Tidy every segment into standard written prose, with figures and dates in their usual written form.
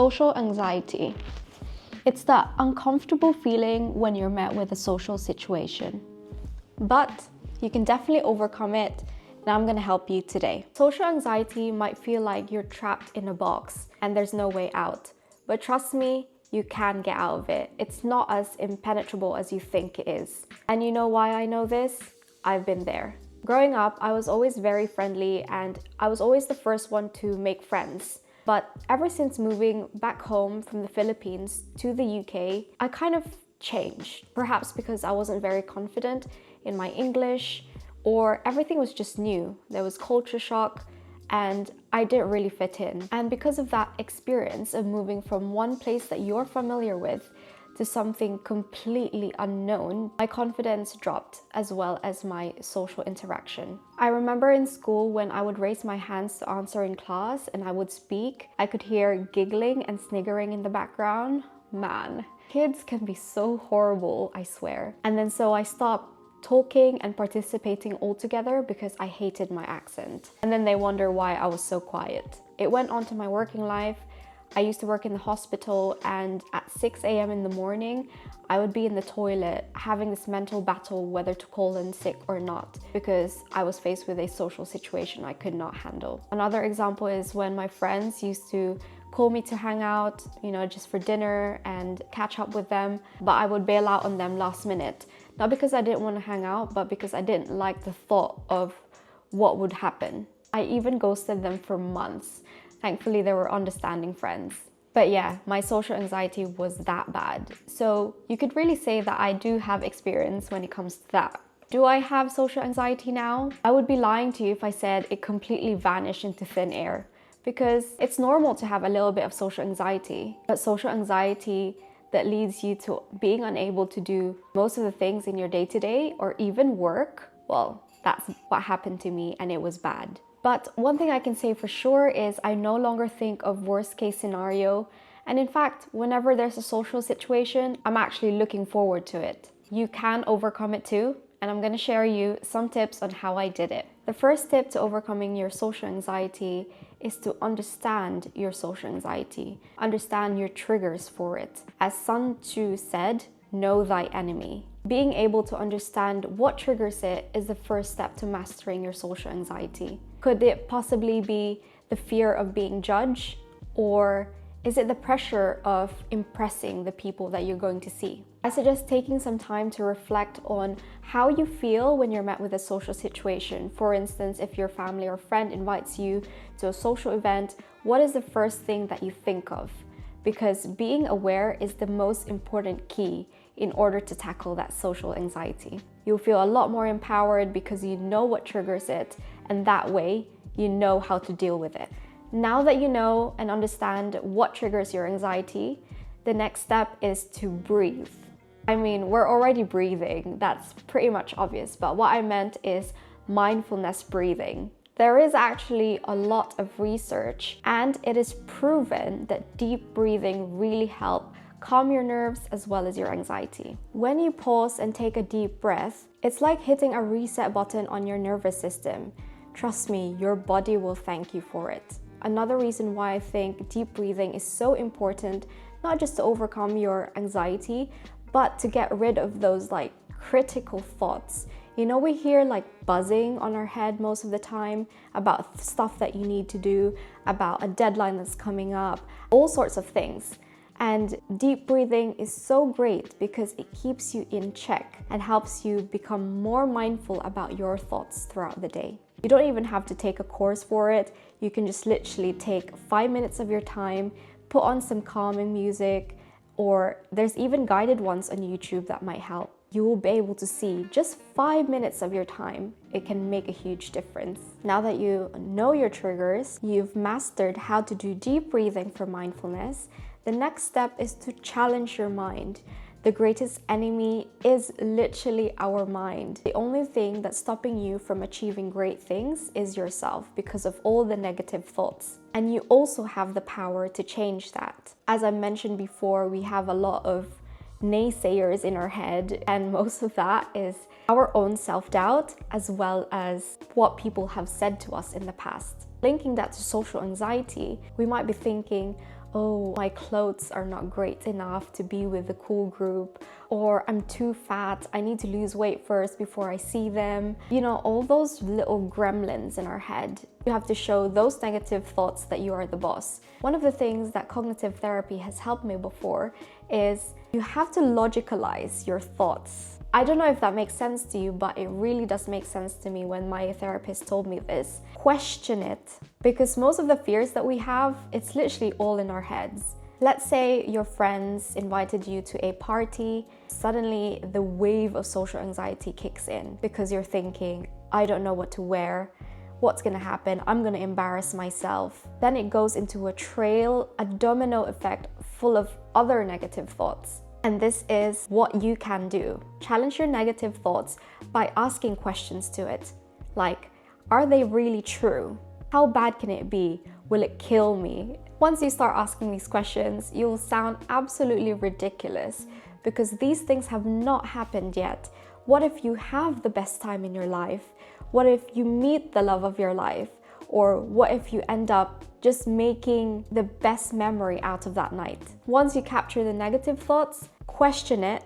Social anxiety. It's that uncomfortable feeling when you're met with a social situation. But you can definitely overcome it, and I'm gonna help you today. Social anxiety might feel like you're trapped in a box and there's no way out. But trust me, you can get out of it. It's not as impenetrable as you think it is. And you know why I know this? I've been there. Growing up, I was always very friendly and I was always the first one to make friends. But ever since moving back home from the Philippines to the UK, I kind of changed. Perhaps because I wasn't very confident in my English, or everything was just new. There was culture shock and I didn't really fit in. And because of that experience of moving from one place that you're familiar with to something completely unknown, my confidence dropped, as well as my social interaction. I remember in school when I would raise my hands to answer in class and I would speak, I could hear giggling and sniggering in the background. Man, kids can be so horrible, I swear. And then so I stopped talking and participating altogether because I hated my accent. And then they wonder why I was so quiet. It went on to my working life. I used to work in the hospital, and at 6 a.m. in the morning, I would be in the toilet having this mental battle whether to call in sick or not, because I was faced with a social situation I could not handle. Another example is when my friends used to call me to hang out, just for dinner and catch up with them, but I would bail out on them last minute. Not because I didn't want to hang out, but because I didn't like the thought of what would happen. I even ghosted them for months. Thankfully, they were understanding friends. But yeah, my social anxiety was that bad. So you could really say that I do have experience when it comes to that. Do I have social anxiety now? I would be lying to you if I said it completely vanished into thin air, because it's normal to have a little bit of social anxiety. But social anxiety that leads you to being unable to do most of the things in your day-to-day or even work, well, that's what happened to me, and it was bad. But one thing I can say for sure is I no longer think of worst case scenario. And in fact, whenever there's a social situation, I'm actually looking forward to it. You can overcome it too, and I'm going to share you some tips on how I did it. The first tip to overcoming your social anxiety is to understand your social anxiety. Understand your triggers for it. As Sun Tzu said, know thy enemy. Being able to understand what triggers it is the first step to mastering your social anxiety. Could it possibly be the fear of being judged? Or is it the pressure of impressing the people that you're going to see? I suggest taking some time to reflect on how you feel when you're met with a social situation. For instance, if your family or friend invites you to a social event, what is the first thing that you think of? Because being aware is the most important key in order to tackle that social anxiety. You'll feel a lot more empowered because you know what triggers it, and that way you know how to deal with it. Now that you know and understand what triggers your anxiety, the next step is to breathe. I mean, we're already breathing, that's pretty much obvious, but what I meant is mindfulness breathing. There is actually a lot of research, and it is proven that deep breathing really helps calm your nerves as well as your anxiety. When you pause and take a deep breath, it's like hitting a reset button on your nervous system. Trust me, your body will thank you for it. Another reason why I think deep breathing is so important, not just to overcome your anxiety, but to get rid of those critical thoughts. We hear buzzing on our head most of the time about stuff that you need to do, about a deadline that's coming up, all sorts of things. And deep breathing is so great because it keeps you in check and helps you become more mindful about your thoughts throughout the day. You don't even have to take a course for it. You can just literally take 5 minutes of your time, put on some calming music, or there's even guided ones on YouTube that might help. You will be able to see just 5 minutes of your time. It can make a huge difference. Now that you know your triggers, you've mastered how to do deep breathing for mindfulness, the next step is to challenge your mind. The greatest enemy is literally our mind. The only thing that's stopping you from achieving great things is yourself because of all the negative thoughts. And you also have the power to change that. As I mentioned before, we have a lot of naysayers in our head, and most of that is our own self-doubt as well as what people have said to us in the past. Linking that to social anxiety, we might be thinking, oh, my clothes are not great enough to be with the cool group, or I'm too fat, I need to lose weight first before I see them. You know, all those little gremlins in our head. You have to show those negative thoughts that you are the boss. One of the things that cognitive therapy has helped me before is you have to logicalize your thoughts. I don't know if that makes sense to you, but it really does make sense to me when my therapist told me this. Question it, because most of the fears that we have, it's literally all in our heads. Let's say your friends invited you to a party. Suddenly, the wave of social anxiety kicks in because you're thinking, I don't know what to wear. What's gonna happen? I'm gonna embarrass myself. Then it goes into a trail, a domino effect full of other negative thoughts. And this is what you can do. Challenge your negative thoughts by asking questions to it. Like, are they really true? How bad can it be? Will it kill me? Once you start asking these questions, you'll sound absolutely ridiculous because these things have not happened yet. What if you have the best time in your life? What if you meet the love of your life? Or what if you end up just making the best memory out of that night? Once you capture the negative thoughts, question it,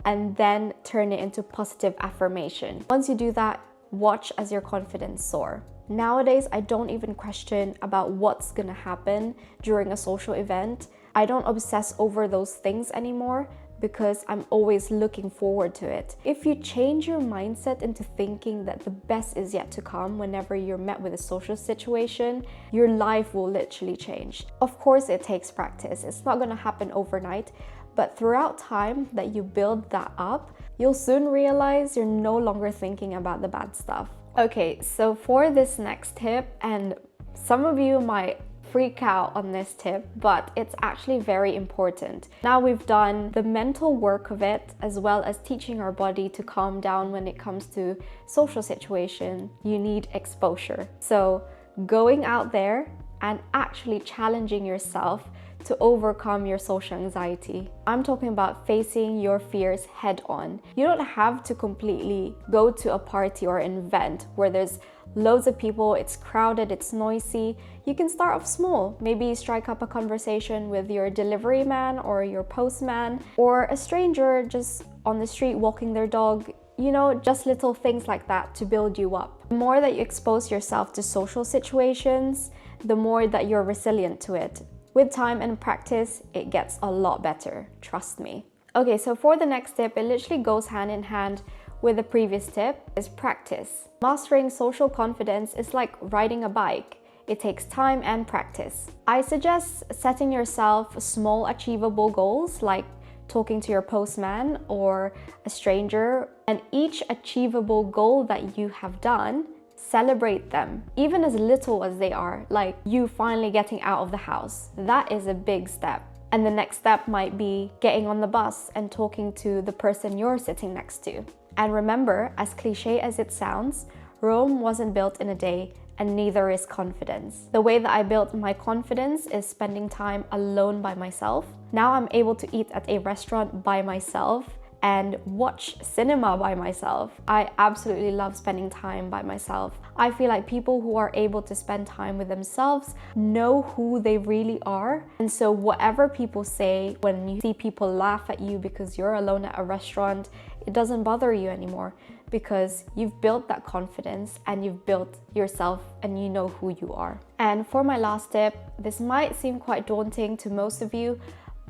and then turn it into positive affirmation. Once you do that, watch as your confidence soar. Nowadays, I don't even question about what's gonna happen during a social event. I don't obsess over those things anymore because I'm always looking forward to it. If you change your mindset into thinking that the best is yet to come whenever you're met with a social situation, your life will literally change. Of course, it takes practice. It's not gonna happen overnight, but throughout time that you build that up, you'll soon realize you're no longer thinking about the bad stuff. Okay, so for this next tip, and some of you might freak out on this tip, but it's actually very important. Now we've done the mental work of it, as well as teaching our body to calm down when it comes to social situation. You need exposure. So going out there and actually challenging yourself to overcome your social anxiety. I'm talking about facing your fears head on. You don't have to completely go to a party or an event where there's loads of people, it's crowded, it's noisy. You can start off small. Maybe strike up a conversation with your delivery man or your postman or a stranger just on the street walking their dog. You know, just little things like that to build you up. The more that you expose yourself to social situations, the more that you're resilient to it. With time and practice, it gets a lot better, trust me. Okay, so for the next tip, it literally goes hand in hand with the previous tip, is practice. Mastering social confidence is like riding a bike. It takes time and practice. I suggest setting yourself small achievable goals like talking to your postman or a stranger, and each achievable goal that you have done, celebrate them, even as little as they are, like you finally getting out of the house. That is a big step. And the next step might be getting on the bus and talking to the person you're sitting next to. And remember, as cliche as it sounds, Rome wasn't built in a day, and neither is confidence. The way that I built my confidence is spending time alone by myself. Now I'm able to eat at a restaurant by myself and watch cinema by myself. I absolutely love spending time by myself. I feel like people who are able to spend time with themselves know who they really are. And so whatever people say, when you see people laugh at you because you're alone at a restaurant, it doesn't bother you anymore because you've built that confidence and you've built yourself and you know who you are. And for my last tip, this might seem quite daunting to most of you,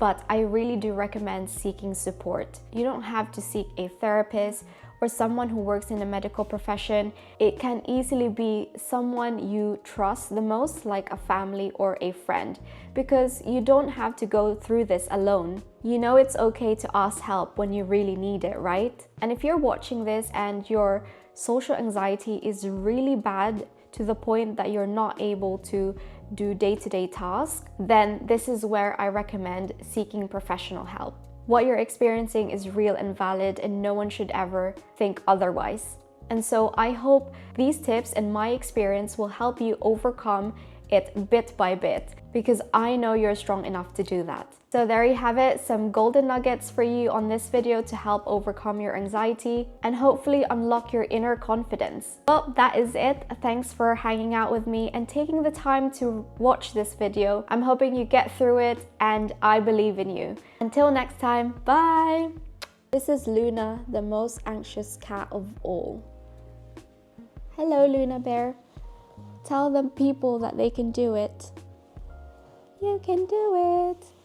but I really do recommend seeking support. You don't have to seek a therapist or someone who works in a medical profession. It can easily be someone you trust the most, like a family or a friend, because you don't have to go through this alone. You know it's okay to ask help when you really need it, right? And if you're watching this and your social anxiety is really bad to the point that you're not able to do day-to-day tasks, then this is where I recommend seeking professional help. What you're experiencing is real and valid, and no one should ever think otherwise. And so I hope these tips and my experience will help you overcome it bit by bit, because I know you're strong enough to do that. So there you have it, some golden nuggets for you on this video to help overcome your anxiety and hopefully unlock your inner confidence. Well, that is it. Thanks for hanging out with me and taking the time to watch this video. I'm hoping you get through it and I believe in you. Until next time, bye! This is Luna, the most anxious cat of all. Hello, Luna Bear. Tell the people that they can do it. You can do it.